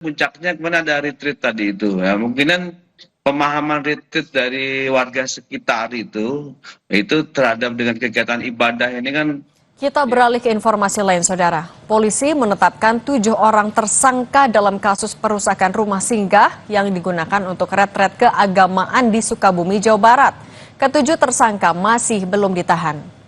Puncaknya kemana ada retreat tadi itu ya, mungkinan pemahaman retreat dari warga sekitar itu terhadap dengan kegiatan ibadah ini kan. Kita beralih ke informasi lain, Saudara. Polisi menetapkan 7 orang tersangka dalam kasus perusakan rumah singgah yang digunakan untuk retret keagamaan di Sukabumi, Jawa Barat. Ketujuh tersangka masih belum ditahan.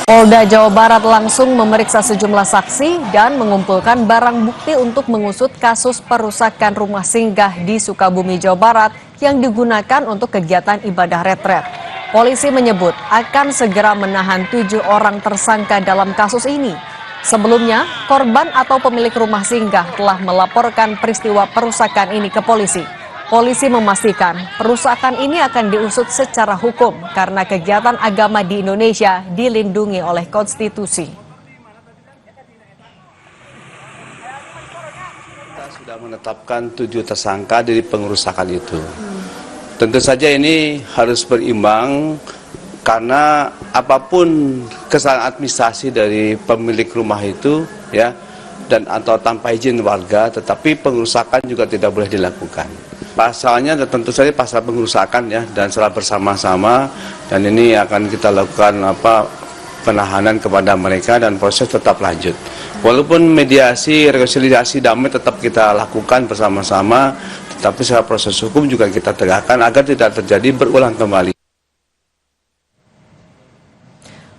Polda Jawa Barat langsung memeriksa sejumlah saksi dan mengumpulkan barang bukti untuk mengusut kasus perusakan rumah singgah di Sukabumi, Jawa Barat yang digunakan untuk kegiatan ibadah retret. Polisi menyebut akan segera menahan 7 orang tersangka dalam kasus ini. Sebelumnya, korban atau pemilik rumah singgah telah melaporkan peristiwa perusakan ini ke polisi. Polisi memastikan perusakan ini akan diusut secara hukum karena kegiatan agama di Indonesia dilindungi oleh konstitusi. Kita sudah menetapkan 7 tersangka dari pengerusakan itu. Tentu saja ini harus berimbang karena apapun kesalahan administrasi dari pemilik rumah itu ya dan atau tanpa izin warga, tetapi pengerusakan juga tidak boleh dilakukan. Pasalnya tentu saja pasal pengerusakan ya dan secara bersama-sama, dan ini akan kita lakukan penahanan kepada mereka dan proses tetap lanjut. Walaupun mediasi, rekonsiliasi damai tetap kita lakukan bersama-sama, tetapi secara proses hukum juga kita tegakkan agar tidak terjadi berulang kembali.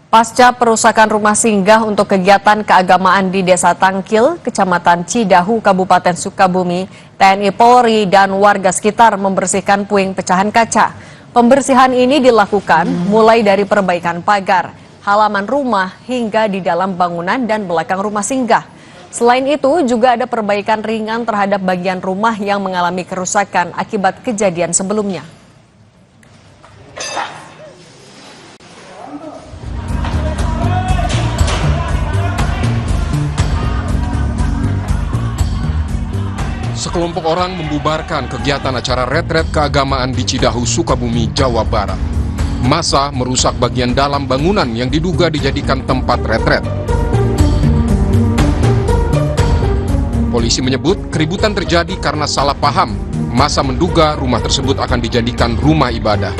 Pasca perusakan rumah singgah untuk kegiatan keagamaan di Desa Tangkil, Kecamatan Cidahu, Kabupaten Sukabumi, TNI Polri dan warga sekitar membersihkan puing pecahan kaca. Pembersihan ini dilakukan mulai dari perbaikan pagar, halaman rumah hingga di dalam bangunan dan belakang rumah singgah. Selain itu juga ada perbaikan ringan terhadap bagian rumah yang mengalami kerusakan akibat kejadian sebelumnya. Sekelompok orang membubarkan kegiatan acara retret keagamaan di Cidahu, Sukabumi, Jawa Barat. Massa merusak bagian dalam bangunan yang diduga dijadikan tempat retret. Polisi menyebut keributan terjadi karena salah paham. Massa menduga rumah tersebut akan dijadikan rumah ibadah.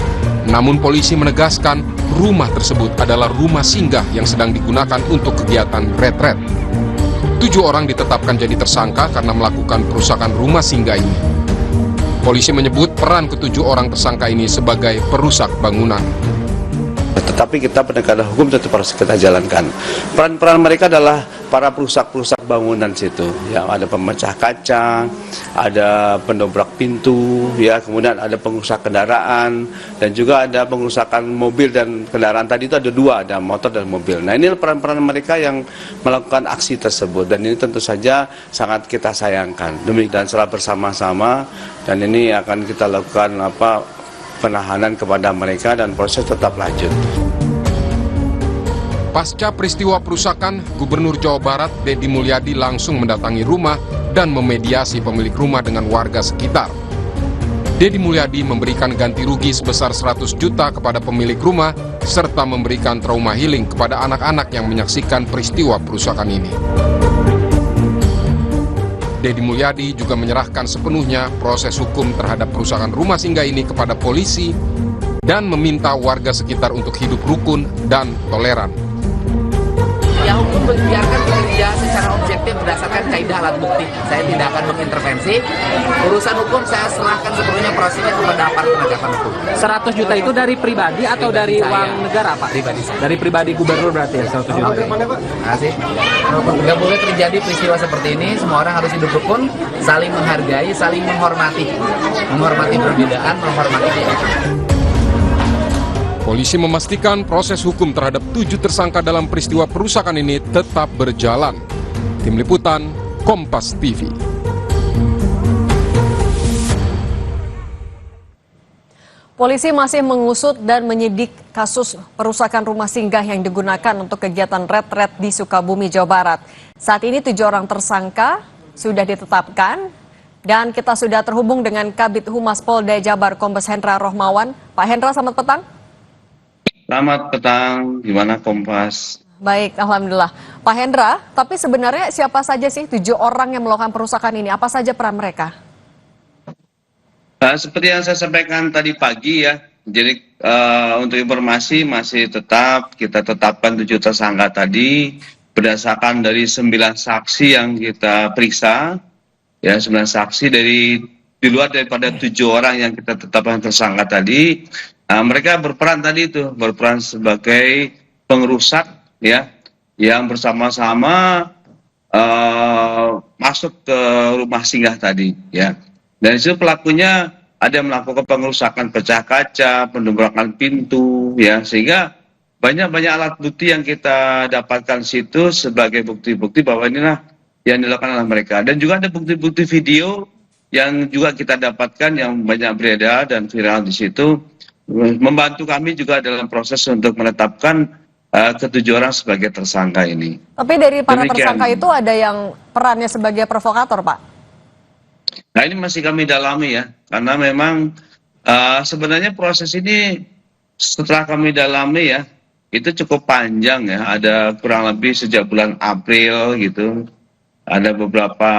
Namun polisi menegaskan rumah tersebut adalah rumah singgah yang sedang digunakan untuk kegiatan retret. 7 orang ditetapkan jadi tersangka karena melakukan perusakan rumah singgah ini. Polisi menyebut peran ke-7 orang tersangka ini sebagai perusak bangunan. Tetapi kita penegakan hukum tetap harus kita jalankan. Peran-peran mereka adalah para perusak-perusak bangunan situ. Ya, ada pemecah kaca, ada pendobrak pintu, ya, kemudian ada pengrusak kendaraan, dan juga ada pengrusakan mobil dan kendaraan. Tadi itu ada 2, ada motor dan mobil. Nah, ini peran-peran mereka yang melakukan aksi tersebut, dan ini tentu saja sangat kita sayangkan. Demikian secara bersama-sama, dan ini akan kita lakukan penahanan kepada mereka dan proses tetap lanjut. Pasca peristiwa perusakan, Gubernur Jawa Barat Deddy Mulyadi langsung mendatangi rumah dan memediasi pemilik rumah dengan warga sekitar. Deddy Mulyadi memberikan ganti rugi sebesar 100 juta kepada pemilik rumah serta memberikan trauma healing kepada anak-anak yang menyaksikan peristiwa perusakan ini. Deddy Mulyadi juga menyerahkan sepenuhnya proses hukum terhadap perusakan rumah singgah ini kepada polisi dan meminta warga sekitar untuk hidup rukun dan toleran. Ya, hukum biarkan bekerja secara objektif berdasarkan kaidah alat bukti. Saya tidak akan mengintervensi. Urusan hukum saya serahkan sepenuhnya prosesnya kepada aparat penegakan hukum. 100 juta itu dari pribadi atau dari uang negara, Pak? Pribadi saya. Dari pribadi gubernur berarti ya 100 juta. Terima kasih. Nggak boleh terjadi peristiwa seperti ini. Semua orang harus hidup rukun, saling menghargai, saling menghormati. Menghormati perbedaan, menghormati keyakinan. Polisi memastikan proses hukum terhadap 7 tersangka dalam peristiwa perusakan ini tetap berjalan. Tim Liputan, Kompas TV. Polisi masih mengusut dan menyidik kasus perusakan rumah singgah yang digunakan untuk kegiatan retret di Sukabumi, Jawa Barat. Saat ini 7 orang tersangka sudah ditetapkan Dan kita sudah terhubung dengan Kabid Humas Polda Jabar Kombes Hendra Rohmawan. Pak Hendra, selamat petang. Selamat petang, gimana Kompas? Baik, Alhamdulillah. Pak Hendra, tapi sebenarnya siapa saja sih 7 orang yang melakukan perusakan ini? Apa saja peran mereka? Seperti yang saya sampaikan tadi pagi ya, jadi untuk informasi masih kita tetapkan 7 tersangka tadi berdasarkan dari 9 saksi yang kita periksa. Ya, 9 saksi di luar daripada 7 orang yang kita tetapkan tersangka tadi. Mereka berperan sebagai pengrusak ya, yang bersama-sama masuk ke rumah singgah tadi ya. Dan itu pelakunya ada yang melakukan pengerusakan pecah kaca, pendobrakan pintu ya, sehingga banyak alat bukti yang kita dapatkan situ sebagai bukti-bukti bahwa inilah yang dilakukan oleh mereka. Dan juga ada bukti-bukti video yang juga kita dapatkan yang banyak beredar dan viral di situ, membantu kami juga dalam proses untuk menetapkan ke-7 orang sebagai tersangka ini. Tapi dari para Demikian. tersangka itu ada yang perannya sebagai provokator, Pak? Nah, ini masih kami dalami ya, karena memang sebenarnya proses ini setelah kami dalami ya, itu cukup panjang ya, ada kurang lebih sejak bulan April gitu. Ada beberapa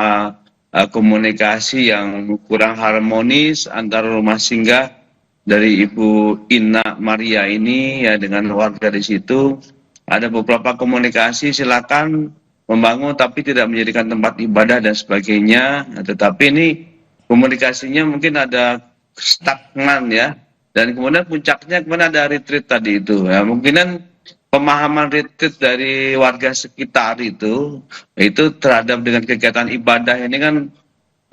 komunikasi yang kurang harmonis antara rumah singgah dari Ibu Inna Maria ini ya dengan warga di situ. Ada beberapa komunikasi silakan membangun tapi tidak menjadikan tempat ibadah dan sebagainya. Tetapi ini komunikasinya mungkin ada stagnan ya. Dan kemudian puncaknya kemudian ada retreat tadi itu. Ya, mungkinan pemahaman retreat dari warga sekitar itu terhadap dengan kegiatan ibadah ini kan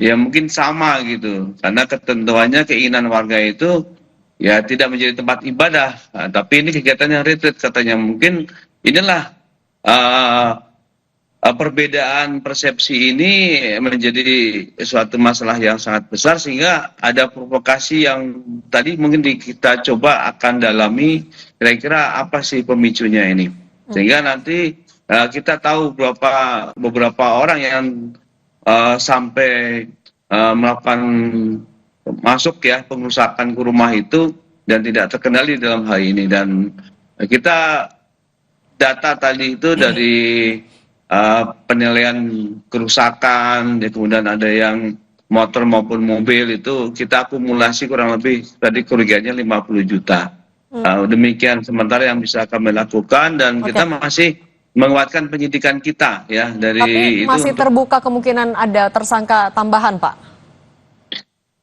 ya mungkin sama gitu, karena ketentuannya keinginan warga itu ya tidak menjadi tempat ibadah. Tapi ini kegiatannya retreat katanya, mungkin inilah perbedaan persepsi ini menjadi suatu masalah yang sangat besar, sehingga ada provokasi yang tadi mungkin kita coba akan dalami kira-kira apa sih pemicunya ini, sehingga nanti kita tahu beberapa orang yang sampai melakukan masuk ya pengerusakan ke rumah itu dan tidak terkendali dalam hal ini. Dan kita data tadi itu dari penilaian kerusakan, ya, kemudian ada yang motor maupun mobil itu kita akumulasi kurang lebih tadi kerugiannya 50 juta. Demikian sementara yang bisa kami lakukan, dan kita masih menguatkan penyidikan kita ya dari Tapi masih terbuka kemungkinan ada tersangka tambahan, Pak?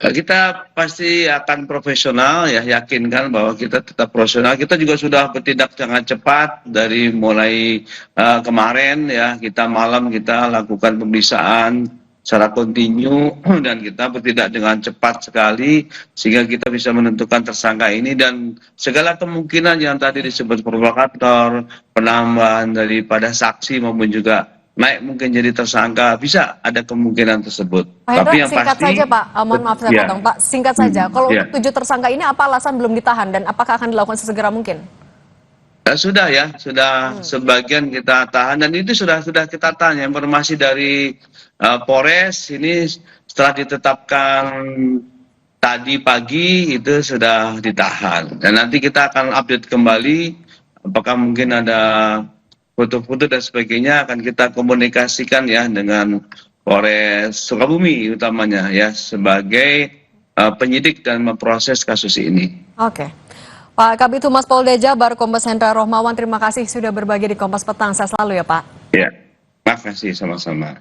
Kita pasti akan profesional ya, yakinkan bahwa kita tetap profesional. Kita juga sudah bertindak sangat cepat dari mulai kemarin ya, kita lakukan pemeriksaan secara kontinu dan kita bertindak dengan cepat sekali sehingga kita bisa menentukan tersangka ini, dan segala kemungkinan yang tadi disebut provokator, penambahan daripada saksi maupun juga naik mungkin jadi tersangka, bisa ada kemungkinan tersebut. Pak Hendra, Tapi yang singkat pasti, saja Pak, mohon maaf saya potong Pak, singkat saja. Kalau ya. untuk 7 tersangka ini apa alasan belum ditahan dan apakah akan dilakukan sesegera mungkin? Sudah sebagian kita tahan, dan itu sudah kita tahan. Informasi dari Polres ini setelah ditetapkan tadi pagi itu sudah ditahan, dan nanti kita akan update kembali apakah mungkin ada foto-foto dan sebagainya, akan kita komunikasikan ya dengan Polres Sukabumi utamanya ya sebagai penyidik dan memproses kasus ini. Oke. Pak Kabid Humas Polda Jabar Kombes Hendra Rohmawan, terima kasih sudah berbagi di Kompas Petang. Saya selalu ya Pak. Ya, makasih sama-sama.